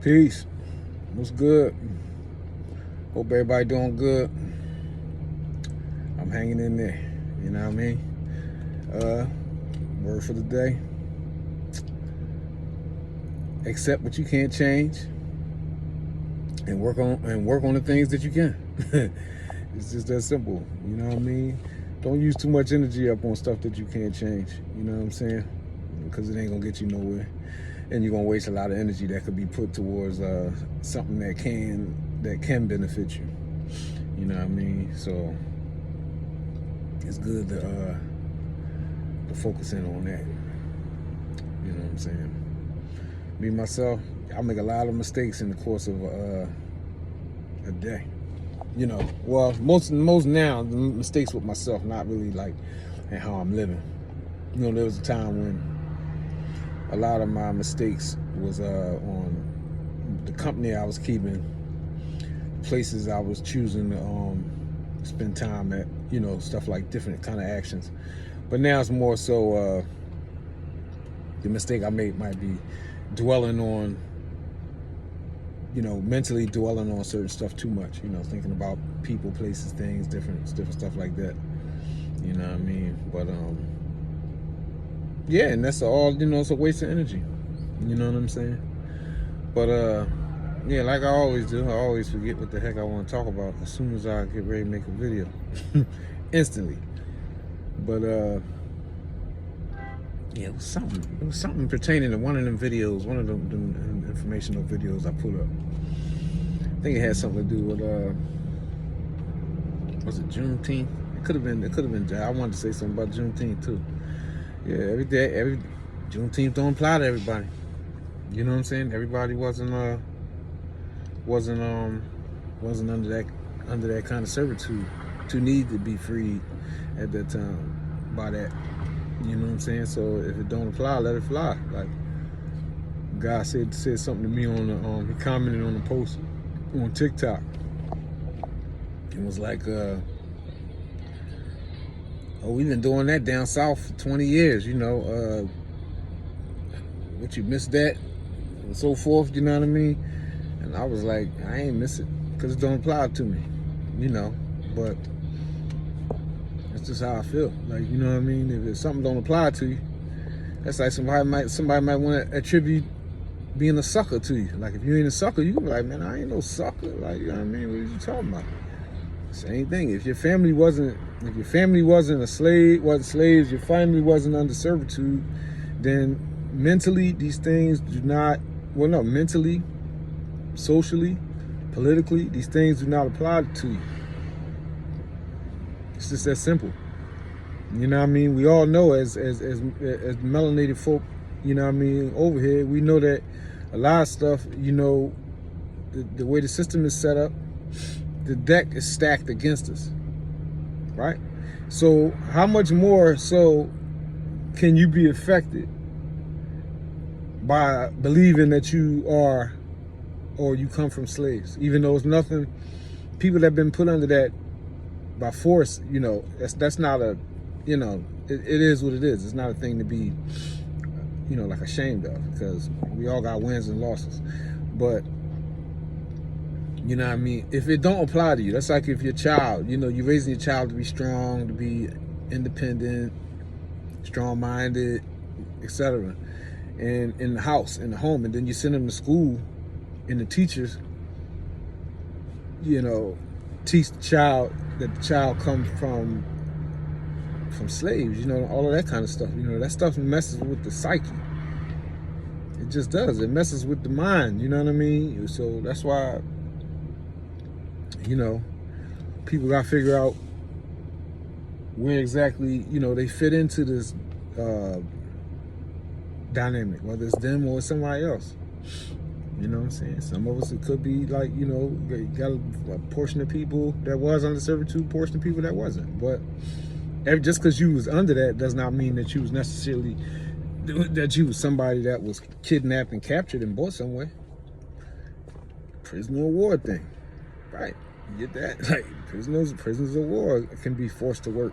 Peace. What's good? Hope everybody doing good. I'm hanging in there. You know what I mean? Word for the day. Accept what you can't change, and work on the things that you can. It's just that simple. You know what I mean? Don't use too much energy up on stuff that you can't change. You know what I'm saying? Because it ain't gonna get you nowhere, and you're gonna waste a lot of energy that could be put towards something that can benefit you. You know what I mean? So it's good to focus in on that. You know what I'm saying? Me myself, I make a lot of mistakes in the course of a day. You know, well, most now the mistakes with myself, not really like in how I'm living. You know, there was a time when a lot of my mistakes was on the company I was keeping, places I was choosing to spend time at, you know, stuff like different kind of actions. But now it's more so the mistake I made might be dwelling on, you know, mentally dwelling on certain stuff too much, you know, thinking about people, places, things, different stuff like that. You know what I mean? But yeah, and that's all, you know, it's a waste of energy. You know what I'm saying? But yeah, like I always do, I always forget what the heck I want to talk about as soon as I get ready to make a video. Instantly. But yeah, it was something pertaining to one of them videos, one of them informational videos I put up. I think it had something to do with was it Juneteenth? It could have been. I wanted to say something about Juneteenth too. Yeah, every Juneteenth don't apply to everybody. You know what I'm saying? Everybody wasn't under that kind of servitude to need to be freed at that time by that. You know what I'm saying? So if it don't apply, let it fly. Like, guy said something to me on the he commented on the post on TikTok. It was like, oh, we've been doing that down south for 20 years, you know, what, you missed that, and so forth, you know what I mean? And I was like, I ain't miss it, because it don't apply to me, you know, but that's just how I feel. Like, you know what I mean? If something don't apply to you, that's like somebody might want to attribute being a sucker to you. Like, if you ain't a sucker, you can be like, man, I ain't no sucker. Like, you know what I mean? What are you talking about? Same thing. If your family wasn't a slave, wasn't slaves, your family wasn't under servitude, then mentally these things do not, well, no, mentally, socially, politically, these things do not apply to you. It's just that simple. You know what I mean? We all know as melanated folk, you know what I mean, over here, we know that a lot of stuff, you know, the way the system is set up, the deck is stacked against us, right? So how much more so can you be affected by believing that you are, or you come from slaves, even though it's nothing, people that have been put under that by force, you know, that's not a, you know, it is what it is. It's not a thing to be, you know, like ashamed of, because we all got wins and losses. But you know what I mean? If it don't apply to you, that's like if your child, you know, you're raising your child to be strong, to be independent, strong-minded, etc. And in the house, in the home, and then you send them to school, and the teachers, you know, teach the child that the child comes from slaves, you know, all of that kind of stuff. You know, that stuff messes with the psyche. It just does. It messes with the mind, you know what I mean? So that's why, you know, people got to figure out where exactly, you know, they fit into this dynamic, whether it's them or somebody else. You know what I'm saying? Some of us, it could be like, you know, got a portion of people that was under servitude, portion of people that wasn't. But just because you was under that does not mean that you was necessarily, that you was somebody that was kidnapped and captured and brought somewhere. Prisoner of war thing, right? You get that? Like, prisoners of war can be forced to work.